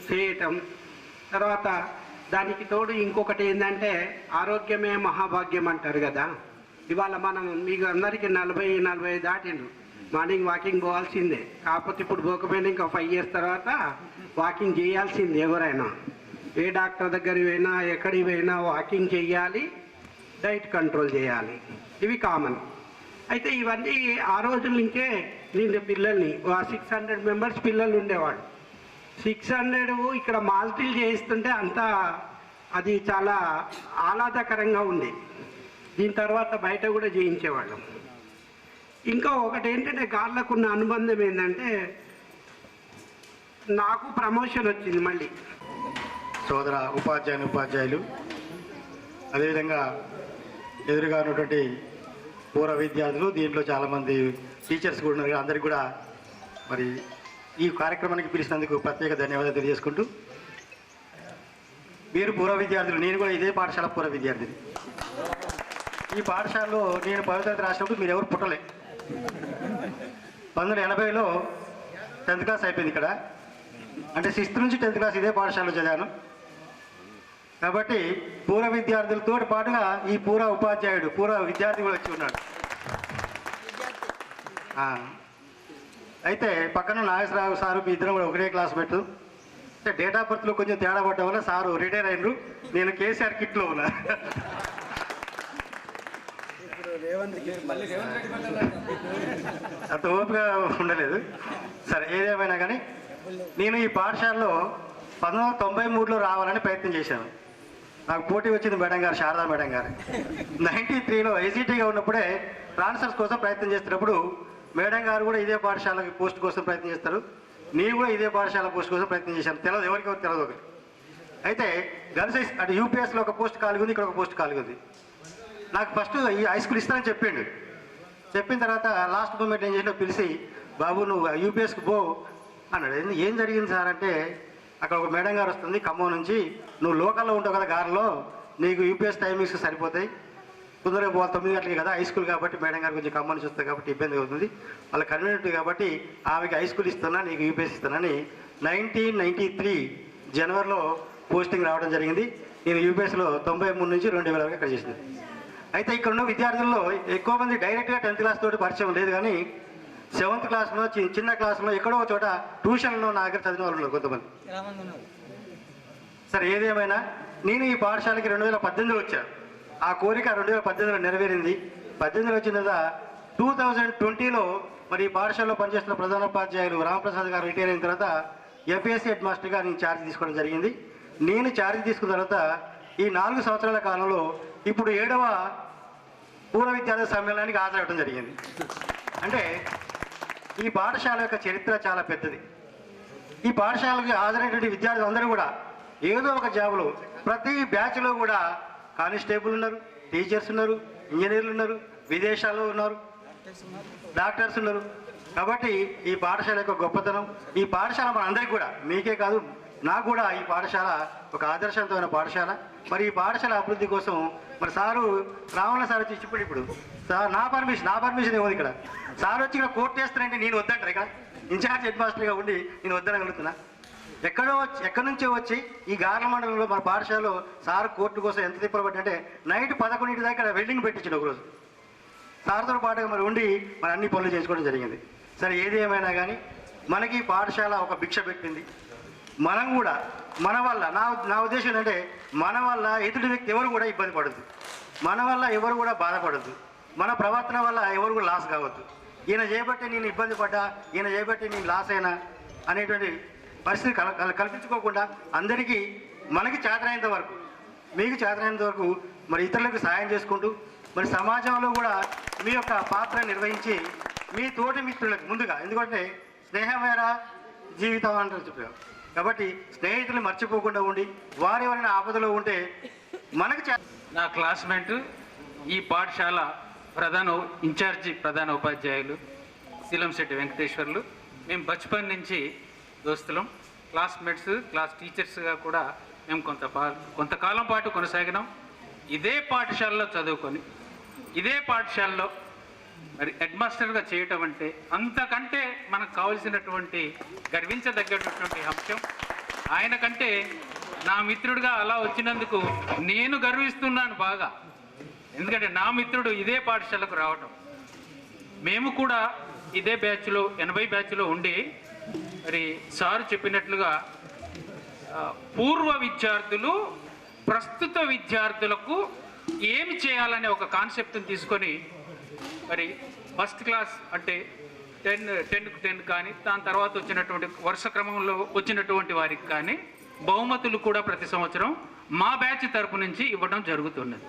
Speaker 12: చేయటం. తర్వాత దానికి తోడు ఇంకొకటి ఏంటంటే ఆరోగ్యమే మహాభాగ్యం అంటారు కదా. ఇవాళ మనం మీకు అందరికీ 40-45 దాటిండు, మార్నింగ్ వాకింగ్ పోవాల్సిందే. కాకపోతే ఇప్పుడు పోకపోయినా ఇంకా 5 years తర్వాత వాకింగ్ చేయాల్సిందే. ఎవరైనా ఏ డాక్టర్ దగ్గరికి పోయినా ఎక్కడికి పోయినా వాకింగ్ చేయాలి, డైట్ కంట్రోల్ చేయాలి, ఇవి కామన్. అయితే ఇవన్నీ ఆ రోజుల నుంచే నేను పిల్లల్ని 600 members పిల్లలు ఉండేవాడు. 600 ఇక్కడ మాల్టీలు చేయిస్తుంటే అంతా అది చాలా ఆహ్లాదకరంగా ఉంది. దీని తర్వాత బయట కూడా చేయించేవాళ్ళం. ఇంకా ఒకటి ఏంటంటే గార్లకు ఉన్న అనుబంధం ఏంటంటే నాకు ప్రమోషన్ వచ్చింది మళ్ళీ.
Speaker 13: సోదర ఉపాధ్యాయులు, అదేవిధంగా ఎదురుగా ఉన్నటువంటి పూర్వ విద్యార్థులు, దీంట్లో చాలామంది టీచర్స్ కూడా ఉన్నారు. అందరికీ కూడా మరి ఈ కార్యక్రమానికి పిలిచినందుకు ప్రత్యేక ధన్యవాదాలు తెలియజేసుకుంటూ, మీరు పూర్వ విద్యార్థులు, నేను కూడా ఇదే పాఠశాల పూర్వ విద్యార్థిని. ఈ పాఠశాలలో నేను 10వ తరగతి రాసినప్పుడు మీరు ఎవరు పుట్టలే. 1980లో 10th class అయిపోయింది ఇక్కడ. అంటే 6th నుంచి 10th class ఇదే పాఠశాలలో చదివాను. కాబట్టి పూర్వ విద్యార్థులతో పాటుగా ఈ పూర్వ ఉపాధ్యాయుడు, పూర్వ విద్యార్థి కూడా వచ్చి ఉన్నాడు. అయితే పక్కన నాగేశ్వరరావు సారు మీ ఇద్దరం కూడా ఒకటే క్లాస్ పెట్టు. అంటే డేట్ ఆఫ్ బర్త్లో కొంచెం తేడా పడడం వల్ల సారు రిటైర్ అయినరు, నేను కేసీఆర్ కిట్లో ఉన్నా. అంత ఓపిక ఉండలేదు. సరే, ఏదేమైనా కానీ నేను ఈ పాఠశాలలో 1993లో రావాలని ప్రయత్నం చేశాను. నాకు పోటీ వచ్చింది మేడం గారు, శారదా మేడం గారు. 93లో ఐసీటీగా ఉన్నప్పుడే ట్రాన్స్ఫర్స్ కోసం ప్రయత్నం చేస్తున్నప్పుడు మేడం గారు కూడా ఇదే పాఠశాలకి పోస్ట్ కోసం ప్రయత్నం చేస్తారు, నేను కూడా ఇదే పాఠశాల పోస్ట్ కోసం ప్రయత్నం చేశాను. తెలియదు, ఎవరికి తెలియదు ఒకటి. అయితే గర్ల్స్ అటు యూపీఎస్లో ఒక పోస్ట్ ఖాళీ ఉంది, ఇక్కడ ఒక పోస్ట్ ఖాళీ ఉంది. నాకు ఫస్ట్ ఈ హై స్కూల్ ఇస్తానని చెప్పిండు. చెప్పిన తర్వాత లాస్ట్ మూమెంట్ ఏం చేసినా పిలిచి, బాబు నువ్వు యూపీఎస్కి పో అన్నాడు. ఏం జరిగింది సార్ అంటే, అక్కడ ఒక మేడం గారు వస్తుంది ఖమ్మం నుంచి, నువ్వు లోకల్లో ఉంటావు కదా గారిలో, నీకు యూపీఎస్ టైమింగ్స్ సరిపోతాయి, తొందరగా పోవాలి 9 గంటలకి కదా, హై స్కూల్ కాబట్టి మేడం గారు కొంచెం ఖమ్మం నుంచి వస్తుంది కాబట్టి ఇబ్బంది అవుతుంది, వాళ్ళ కన్వీనియంట్ కాబట్టి ఆమెకి హై స్కూల్ ఇస్తున్నా, నీకు యూపీఎస్ ఇస్తున్నానని 1993 జనవరిలో పోస్టింగ్ రావడం జరిగింది. నేను యూపీఎస్లో 93 నుంచి 2000 వరకు అక్కడ చేసింది. అయితే ఇక్కడ ఉన్న విద్యార్థుల్లో ఎక్కువ మంది డైరెక్ట్గా 10th class తోటి పరిచయం లేదు, కానీ 7th classలో చిన్న క్లాస్లో ఎక్కడో ఒక చోట ట్యూషన్లో నా దగ్గర చదివిన వాళ్ళు ఉన్నారు కొంతమంది. సరే, ఏదేమైనా నేను ఈ పాఠశాలకి 2018లో వచ్చాను. ఆ కోరిక 2018లో నెరవేరింది. 18లో వచ్చిన తర్వాత 2020లో మరి ఈ పాఠశాలలో పనిచేస్తున్న ప్రధానోపాధ్యాయులు రామప్రసాద్ గారు రిటైర్ అయిన తర్వాత ఎఫ్ఎస్సి హెడ్ మాస్టర్గా నేను ఛార్జ్ తీసుకోవడం జరిగింది. నేను ఛార్జ్ తీసుకున్న తర్వాత ఈ 4 సంవత్సరాల కాలంలో ఇప్పుడు 7వ పూర్వ విద్యార్థి సమ్మేళనానికి హాజరవడం జరిగింది. అంటే ఈ పాఠశాల యొక్క చరిత్ర చాలా పెద్దది. ఈ పాఠశాలకు హాజరైనటువంటి విద్యార్థులు అందరూ కూడా ఏదో ఒక జాబులో, ప్రతి బ్యాచ్లో కూడా కానిస్టేబుల్ ఉన్నారు, టీచర్స్ ఉన్నారు, ఇంజనీర్లు ఉన్నారు, విదేశాల్లో ఉన్నారు, డాక్టర్స్ ఉన్నారు. కాబట్టి ఈ పాఠశాల యొక్క గొప్పతనం, ఈ పాఠశాల మన అందరికీ కూడా, మీకే కాదు నాకు కూడా ఈ పాఠశాల ఒక ఆదర్శవంతమైన పాఠశాల. మరి ఈ పాఠశాల అభివృద్ధి కోసం మరి సారు రావణ సార్ వచ్చి ఇప్పుడు సార్ నా పర్మిషన్ ఏమో ఇక్కడ సార్ వచ్చి ఇక్కడ కోర్టు చేస్తానంటే నేను వద్దంటారు ఇక్కడ ఇన్ఛార్జ్ హెడ్ మాస్టర్గా ఉండి నేను వద్దనగలుగుతున్నా. ఎక్కడి నుంచో వచ్చి ఈ గార్ల మండలంలో మన పాఠశాలలో సార్ కోర్టు కోసం ఎంత తిప్పలు పడ్డంటే నైట్ 11 దాకా వెల్డింగ్ పెట్టించాడు ఒకరోజు. సార్తో పాటుగా మరి ఉండి మరి అన్ని పనులు చేసుకోవడం జరిగింది. సరే ఏది ఏమైనా కానీ మనకి పాఠశాల ఒక భిక్ష పెట్టింది. మనం కూడా మన వల్ల నా ఉద్దేశం ఏంటంటే మన వల్ల ఎదుటి వ్యక్తి ఎవరు కూడా ఇబ్బంది పడద్దు, మన వల్ల ఎవరు కూడా బాధపడద్దు, మన ప్రవర్తన వల్ల ఎవరు కూడా లాస్ కావద్దు. ఈయన చేయబట్టి నేను ఇబ్బంది పడ్డా, ఈయన చేయబట్టి నేను లాస్ అయినా అనేటువంటి పరిస్థితి కల్పించుకోకుండా అందరికీ మనకి చేతనైనంత వరకు మీకు చేతనైనంత వరకు మరి ఇతరులకు సాయం చేసుకుంటూ మరి సమాజంలో కూడా మీ యొక్క పాత్ర నిర్వహించి మీ తోటి మిత్రులకు ముందుగా, ఎందుకంటే స్నేహమైన జీవితం అంటారు చెప్పారు కాబట్టి స్నేహితులు మర్చిపోకుండా ఉండి వారు ఎవరైనా ఆపదలో ఉంటే మనకి
Speaker 14: నా క్లాస్మేట్ ఈ పాఠశాల ప్రధాన ఉపాధ్యాయులు శిలంశెట్టి వెంకటేశ్వర్లు. మేము బచ్పన్ నుంచి దోస్తులం, క్లాస్మేట్స్, క్లాస్ టీచర్స్గా కూడా మేము కొంతకాలం పాటు కొనసాగినాం. ఇదే పాఠశాలలో చదువుకొని ఇదే పాఠశాలలో మరి హెడ్ మాస్టర్గా చేయటం అంటే అంతకంటే మనకు కావలసినటువంటి గర్వించదగ్గటువంటి అంశం. ఆయన కంటే నా మిత్రుడిగా అలా వచ్చినందుకు నేను గర్విస్తున్నాను బాగా. ఎందుకంటే నా మిత్రుడు ఇదే పాఠశాలకు రావటం, మేము కూడా ఇదే బ్యాచ్లో 80 బ్యాచ్లో ఉండి మరి సారు చెప్పినట్లుగా పూర్వ విద్యార్థులు ప్రస్తుత విద్యార్థులకు ఏమి చేయాలనే ఒక కాన్సెప్ట్ని తీసుకొని మరి ఫస్ట్ క్లాస్ అంటే 10 కానీ దాని తర్వాత వచ్చినటువంటి వరుస క్రమంలో వచ్చినటువంటి వారికి కానీ బహుమతులు కూడా ప్రతి సంవత్సరం మా బ్యాచ్ తరపు నుంచి ఇవ్వడం జరుగుతున్నది.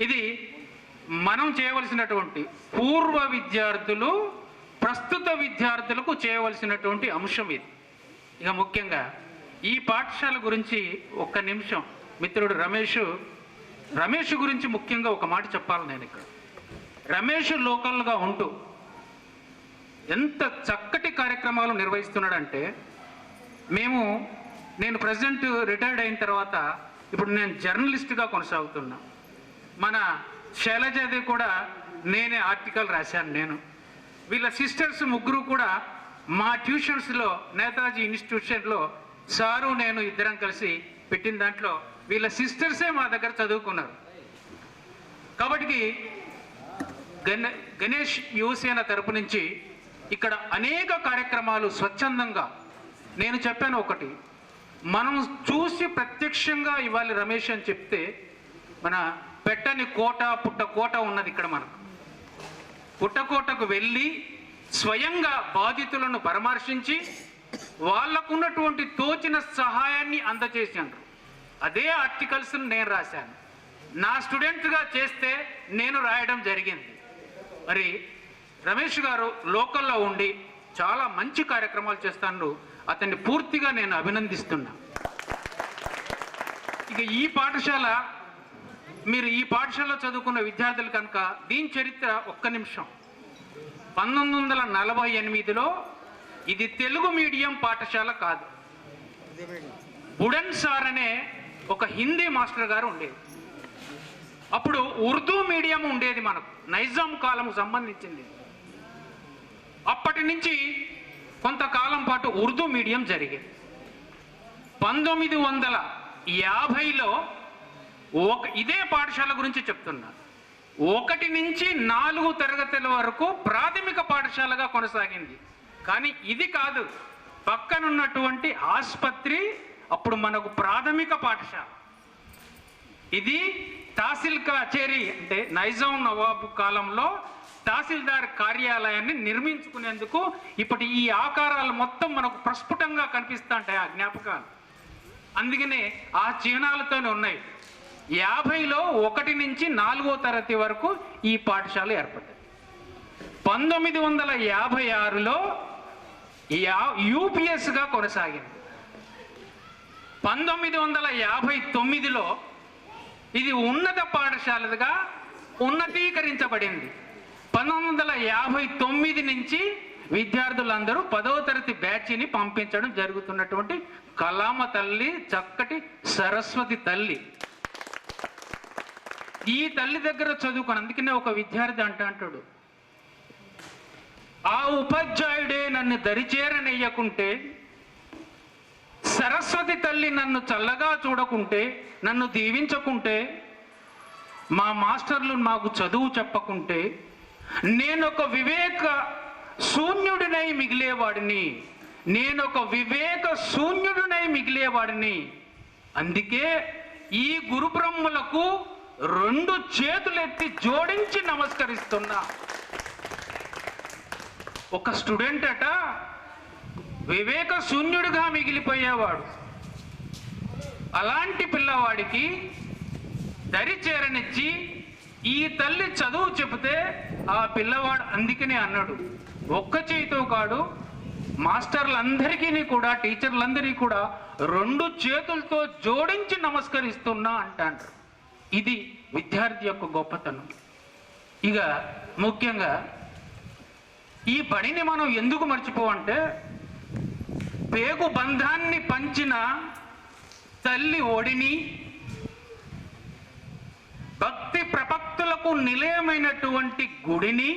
Speaker 14: ఇది మనం చేయవలసినటువంటి పూర్వ విద్యార్థులు ప్రస్తుత విద్యార్థులకు చేయవలసినటువంటి అంశం ఇది. ఇక ముఖ్యంగా ఈ పాఠశాల గురించి ఒక్క నిమిషం మిత్రుడు రమేష్ గురించి ముఖ్యంగా ఒక మాట చెప్పాలి నేను ఇక్కడ. రమేష్ లోకల్గా ఉంటూ ఎంత చక్కటి కార్యక్రమాలు నిర్వహిస్తున్నాడంటే, నేను ప్రెసిడెంట్ రిటైర్డ్ అయిన తర్వాత ఇప్పుడు నేను జర్నలిస్ట్గా కొనసాగుతున్నా. మన శైలజది కూడా నేనే ఆర్టికల్ రాశాను. వీళ్ళ సిస్టర్స్ ముగ్గురు కూడా మా ట్యూషన్స్లో నేతాజీ ఇన్స్టిట్యూషన్లో సారు నేను ఇద్దరం కలిసి పెట్టిన దాంట్లో వీళ్ళ సిస్టర్సే మా దగ్గర చదువుకున్నారు. కాబట్టి గణేష్ యువసేన తరపు నుంచి ఇక్కడ అనేక కార్యక్రమాలు స్వచ్ఛందంగా నేను చెప్పాను. ఒకటి మనం చూసి ప్రత్యక్షంగా ఇవ్వాలి రమేష్ అని చెప్తే, మన పెట్టని కోట పుట్టకోట ఉన్నది ఇక్కడ. మనకు పుట్టకోటకు వెళ్ళి స్వయంగా బాధితులను పరామర్శించి వాళ్ళకున్నటువంటి తోచిన సహాయాన్ని అందజేశాను. అదే ఆర్టికల్స్ నేను రాశాను. నా స్టూడెంట్గా చేస్తే నేను రాయడం జరిగింది. మరి రమేష్ గారు లోకల్లో ఉండి చాలా మంచి కార్యక్రమాలు చేస్తాను. అతన్ని పూర్తిగా నేను అభినందిస్తున్నా. ఇక ఈ పాఠశాల, మీరు ఈ పాఠశాలలో చదువుకున్న విద్యార్థులు కనుక దీని చరిత్ర ఒక్క నిమిషం. 1948లో ఇది తెలుగు మీడియం పాఠశాల కాదు. బుడన్ సార్ అనే ఒక హిందీ మాస్టర్ గారు ఉండేది. అప్పుడు ఉర్దూ మీడియం ఉండేది మనకు, నైజాం కాలం సంబంధించింది. అప్పటి నుంచి కొంతకాలం పాటు ఉర్దూ మీడియం జరిగేది. 1950లో ఇదే పాఠశాల గురించి చెప్తున్నా, 1 నుంచి 4 తరగతుల వరకు ప్రాథమిక పాఠశాలగా కొనసాగింది. కానీ ఇది కాదు, పక్కనున్నటువంటి ఆసుపత్రి అప్పుడు మనకు ప్రాథమిక పాఠశాల. ఇది తహసీల్ కచేరీ అంటే నైజాం నవాబు కాలంలో తహసీల్దార్ కార్యాలయాన్ని నిర్మించుకునేందుకు ఇప్పటి ఈ ఆకారాలు మొత్తం మనకు ప్రస్ఫుటంగా కనిపిస్తూ ఉంటాయి ఆ జ్ఞాపకాలు. అందుకనే ఆ చిహ్నాలతోనే ఉన్నాయి. 50లో 1 నుంచి 4వ తరగతి వరకు ఈ పాఠశాల ఏర్పడ్డది. 1956లో యూపీఎస్గా కొనసాగింది. 1959లో ఇది ఉన్నత పాఠశాలగా ఉన్నతీకరించబడింది. 1959 నుంచి విద్యార్థులందరూ 10వ తరగతి బ్యాచ్ని పంపించడం జరుగుతున్నటువంటి కలామ తల్లి, చక్కటి సరస్వతి తల్లి. ఈ తల్లి దగ్గర చదువుకొని, అందుకనే ఒక విద్యార్థి అంటాడు, ఆ ఉపాధ్యాయుడే నన్ను దరిచేరనెయ్యకుంటే, సరస్వతి తల్లి నన్ను చల్లగా చూడకుంటే, నన్ను దీవించకుంటే, మా మాస్టర్లు మాకు చదువు చెప్పకుంటే, నేనొక వివేక శూన్యుడినై మిగిలేవాడిని. అందుకే ఈ గురు బ్రహ్మలకు 2 చేతులెత్తి జోడించి నమస్కరిస్తున్నా. ఒక స్టూడెంట్ అట వివేక శూన్యుడిగా మిగిలిపోయేవాడు. అలాంటి పిల్లవాడికి దరి చేరనిచ్చి ఈ తల్లి చదువు చెబితే ఆ పిల్లవాడు అందుకనే అన్నాడు, ఒక్క చేతితో కాడు, మాస్టర్లందరికీ కూడా, టీచర్లందరికీ కూడా 2 చేతులతో జోడించి నమస్కరిస్తున్నా అంటాడు. ఇది విద్యార్థి యొక్క గొప్పతనం. ఇక ముఖ్యంగా ఈ బడిని మనం ఎందుకు మర్చిపోవంటే, పేగు బంధాన్ని పంచిన తల్లి ఒడిని, భక్తి ప్రపక్తులకు నిలయమైనటువంటి గుడిని,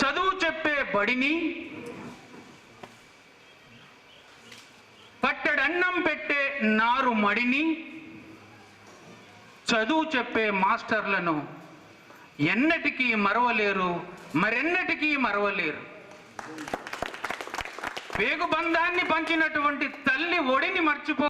Speaker 14: చదువు చెప్పే బడిని, పట్టెడన్నం పెట్టే నారు మడిని, చదువు చెప్పే మాస్టర్లను ఎన్నటికీ మరవలేరు, మరెన్నటికీ మరవలేరు. పేగు బంధాన్ని పంచినటువంటి తల్లి ఒడిని మర్చిపో.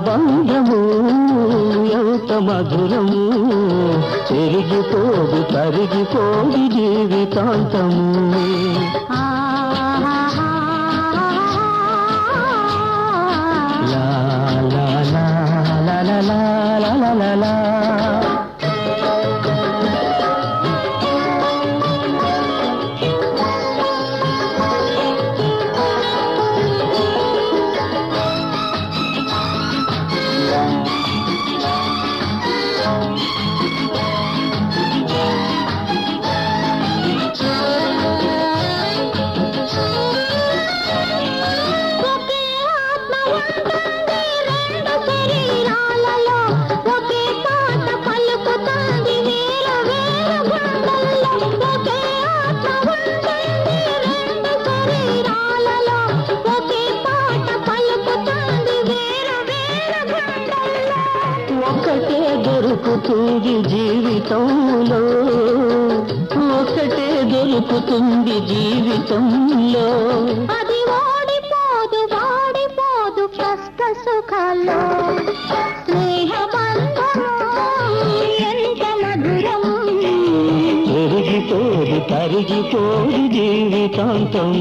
Speaker 1: బంధము ఎంత మధురము, చెరిగిపోదు తరిగిపోదు జీవితాంతము. లా లా లా లా లా లా లా లా లా. ఒకటే దొరుకుతుంది జీవితంలో, ఒకటే దొరుకుతుంది జీవితంలో,
Speaker 8: అది ఓడిపోదు వాడిపోదు కష్ట సుఖాల్లో. స్నేహ బంధము ఎంత మధురం,
Speaker 1: పెరిగిపోదు తరిగిపోదు జీవితాంతం.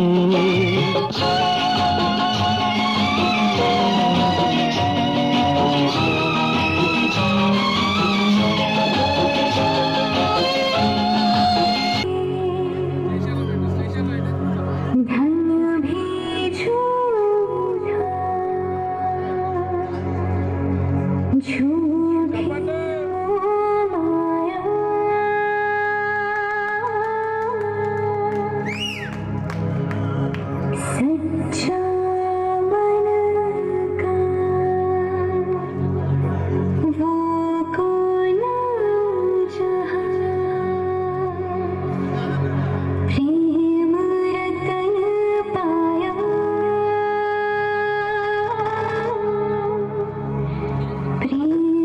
Speaker 8: प्रेम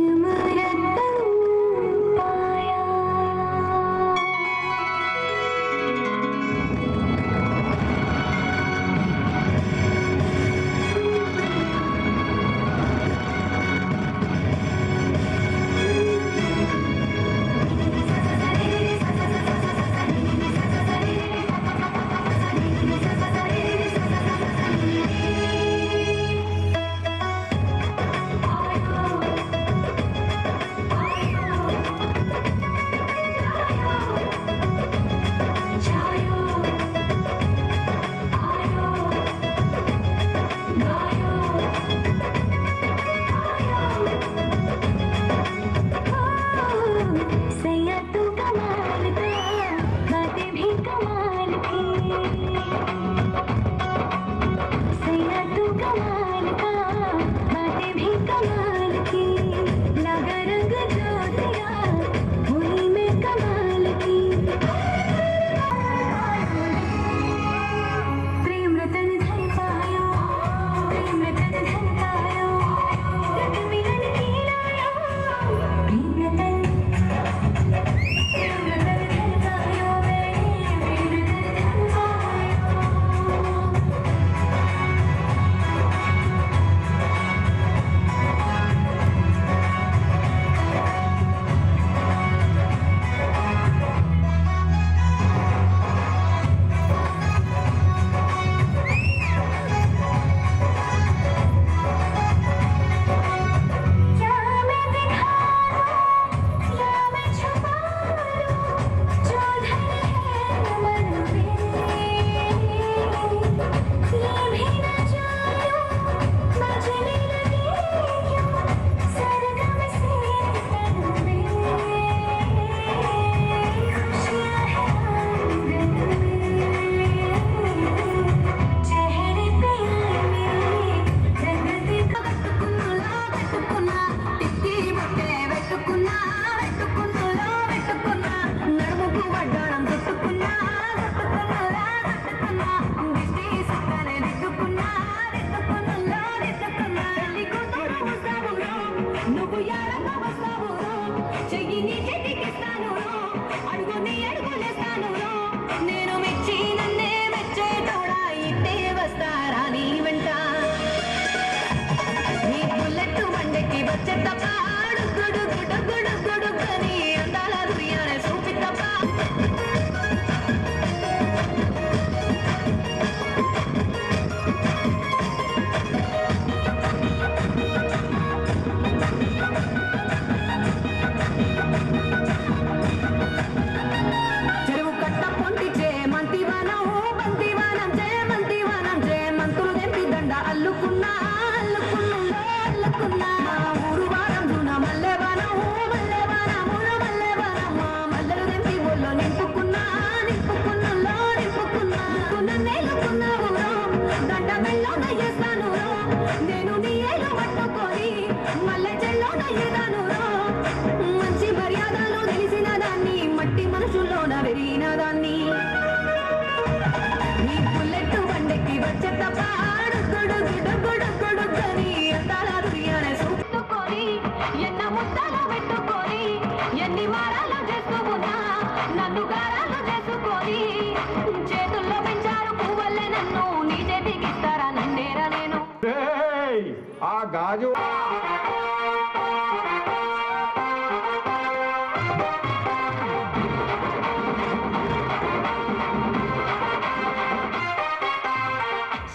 Speaker 3: ఆ గాజు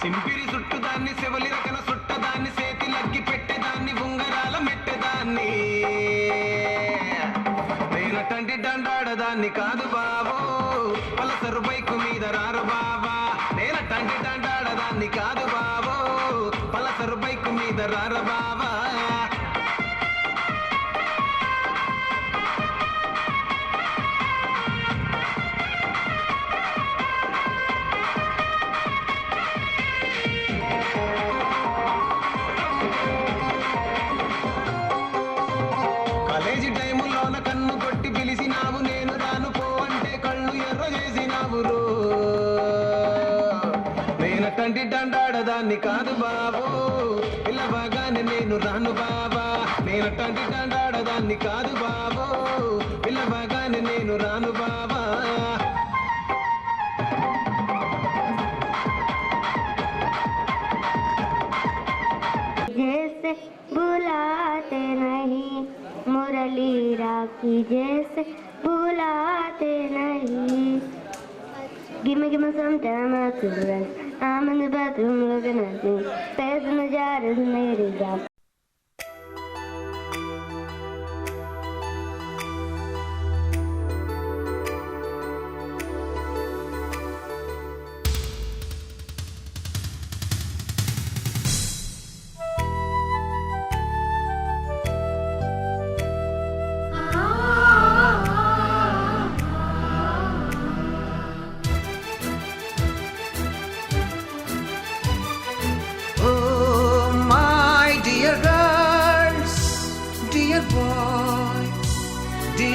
Speaker 1: సింపిరి చుట్టుదాన్ని శివలి రకన చుట్టదాన్ని చేతి లగ్గి పెట్టేదాన్ని ఉంగరాల మెట్టేదాన్ని నేనటంటి దండాడదాన్ని కాదు బాబో పలసరు బైకు మీద రారు బాబా నేనటంటి దండాడదాన్ని కాదు బాబో పలసరు బైకు మీద రారు బాబా కాలేజీ టైములోన కన్ను కొట్టి పిలిచినావు నేను రాను పో అంటే కళ్ళు ఎర్ర చేసినావు రో నేనటంటి దండాడదాన్ని కాదు బాబు పిల్లబాగానే నేను రాను బాబా నేనటంటి దండాడదాన్ని కాదు బాబు పిల్లబాగానే నేను రాను బాబా
Speaker 8: जैसे बुलाते नहीं मुरली राखी जैसे बुलाते नहीं Give me some time out to rest. I'm in the bathroom looking at me. There's a jar is made it up.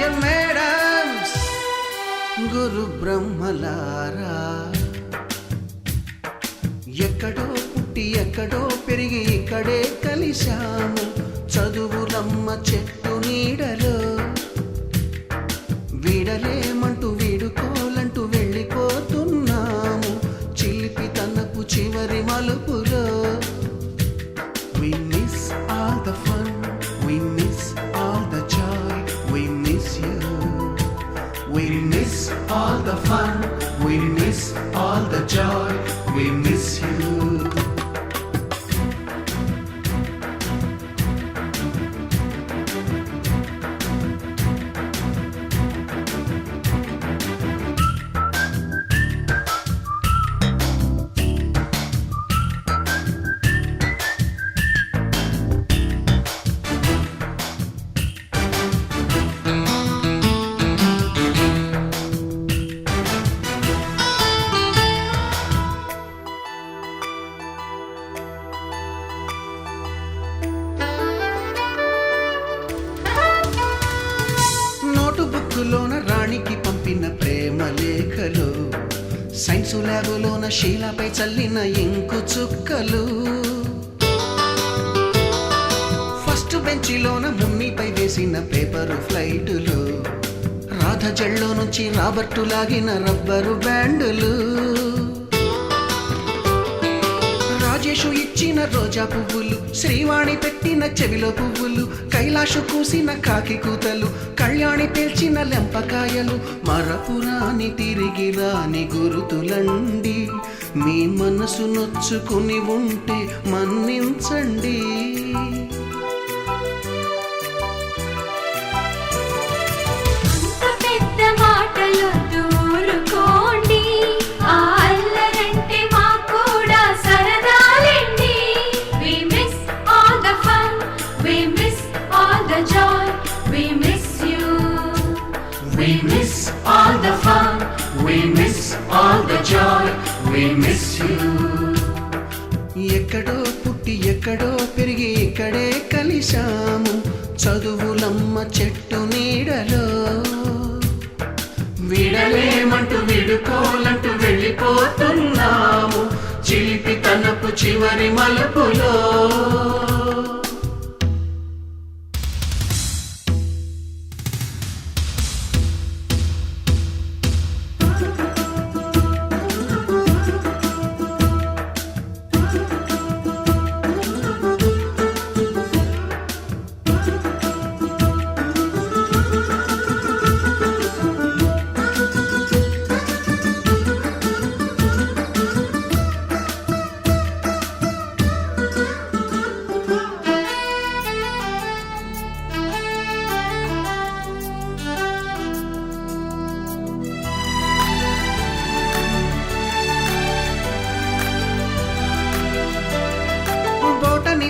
Speaker 1: And madams, గురు బ్రహ్మలారా, ఎక్కడో పుట్టి ఎక్కడో పెరిగి ఇక్కడే కలిశాము చదువులమ్మ చెట్టు నీడలో. వీడలేమంటూ వీడుకోలంటూ వెళ్ళిపోతున్నాము చిలిపి తనపు చివరి మలుపులో. We miss all the fun, we miss all the joy, we miss you. We miss all the fun, we miss all the joy, we miss you. నోటుబుక్కులోన రాణికి పంపిన ప్రేమ లేఖలు, సైన్సు ల్యాబులోన శీలపై చల్లిన ఇంకు చుక్కలు, ఫస్ట్ బెంచిలోన మున్నిపై వేసిన పేపరు ఫ్లైటులు, రాధ జల్లో నుంచి రాబర్టు లాగిన rubber బ్యాండులు, Rajesh ఇచ్చిన రోజా పువ్వులు, శ్రీవాణి పెట్టిన చెవిలో పువ్వులు, కైలాషు కూసిన కాకి కూతలు, కళ్యాణి పేల్చిన లెంపకాయలు, మరపురాని తిరిగి రాని గురుతులండి. మీ మనసు నొచ్చుకుని ఉంటే మన్నించండి.
Speaker 5: We miss all the fun, we miss all the joy, we miss you.
Speaker 1: ఎక్కడో పుట్టి ఎక్కడో పెరిగి ఇక్కడే కలిశాము చదువులమ్మ చెట్టు నీడలో. విడలేమంటూ విడుకోలంటూ వెళ్ళిపోతున్నాము చిలిపి తనపు చివరి మలుపులో.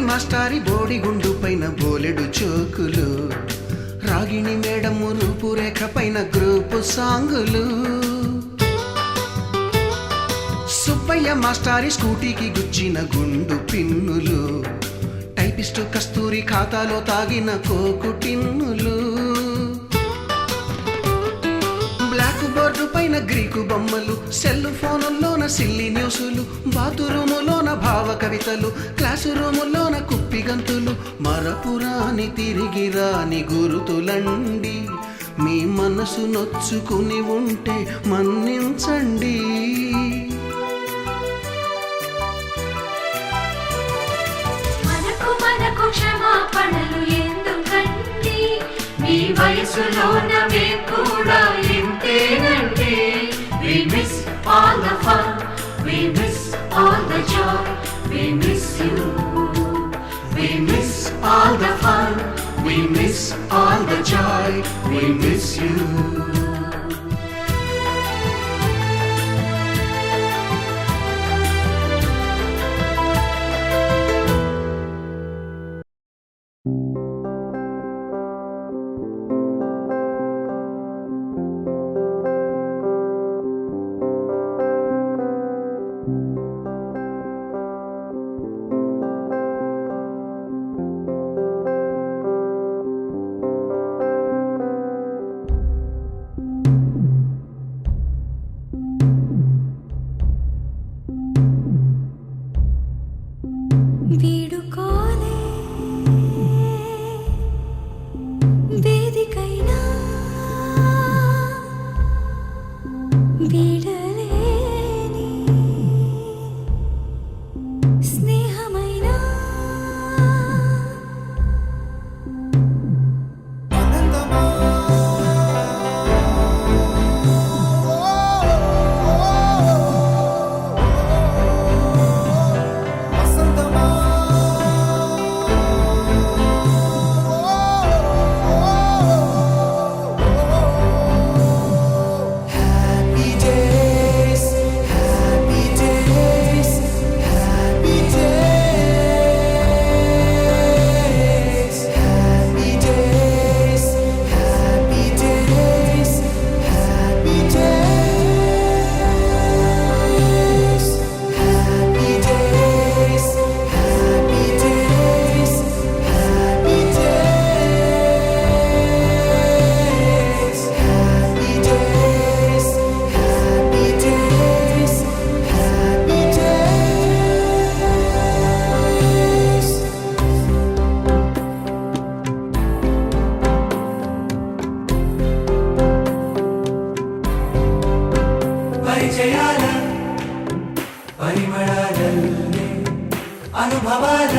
Speaker 1: మాస్టారి బోడిగుండు పైన బోలెడు చోకులు, రాగిణి మేడము రూపురేఖ పైన గ్రూపు సాంగులు, సుబ్బయ్య మాస్టారి స్కూటీకి గుచ్చిన గుండు పిన్నులు, టైపిస్టు కస్తూరి ఖాతాలో తాగిన కోకు టిన్నులు, బ్లాక్ బోర్డు పైన గ్రీకు బొమ్మలు, సెల్ ఫోనుల్లోన సిల్లి న్యూసులు, బాతురూములోన భావ కవితలు, క్లాసు రూములోన కుప్పి గంతులు, మరపురాని తిరిగి రాని గురుతులండి. మీ మనసు నొచ్చుకుని ఉంటే మన్నించండి.
Speaker 5: మనకు క్షమాపణలు ఎందుకండి, మీ వయసులోనవే కూడా ఇంతేనండి. We miss all the fun, we miss all the joy, we miss you. We miss all the fun, we miss all the joy, we miss you. వీడుకోలే వేదికైనా వీడలేని స్నేహమైనా
Speaker 1: పరిచయాల పరిమళాలల్లే అనుభవాల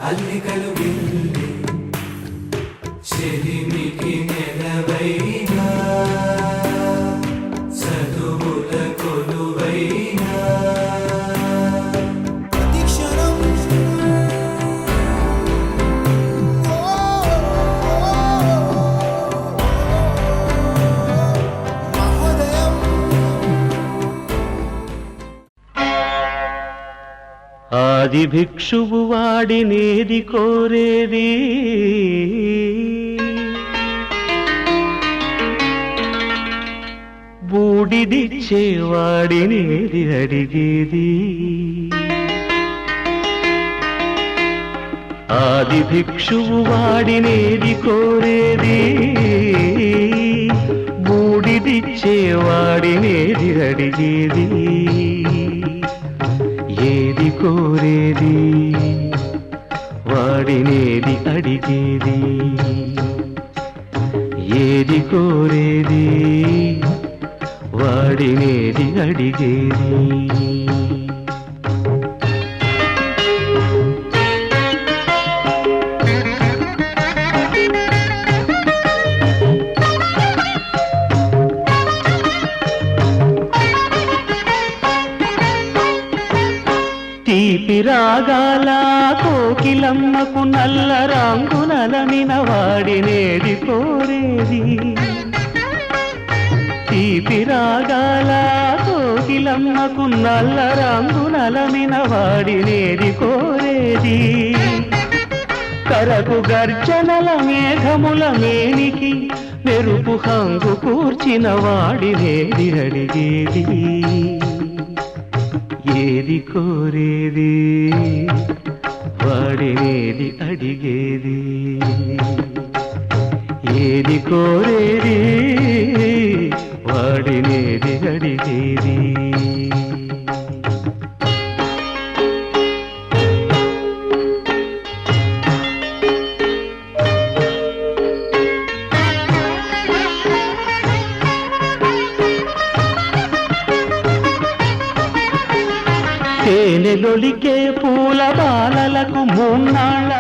Speaker 1: అల్లికలు గిల్లి చెలిమికి నెలవైనా చదువుల కొలువైనా ప్రతిక్షణం
Speaker 15: ఆది భిక్షువు వాడినేది కోరేది బూడిదిచ్చేవాడినేది అడిగేది ఆది భిక్షువు వాడినేది కోరేది బూడిదిచ్చేవాడినేది అడిగేది ఏది కోరేది వాడినేది అడిగేది ఏది కోరేది వాడినేది అడిగేది తీపి రాగాల కోకిలమ్మకు నల్ల రంగునలనిన వాడినేది కోరేది తీపి రాగాల కోకిలమ్మకు నల్ల రంగునలనిన వాడినేది కోరేది కరకు గర్జనల మేఘముల మేనికి మెరుపు హంగు కూర్చిన వాడినేది అడిగేది ఏది కోరేది వాడినేది అడిగేది ఏది కోరేది వాడినేది అడిగేది తేనెలొలికే పూల బాలలకు మూన్నాళ్ళ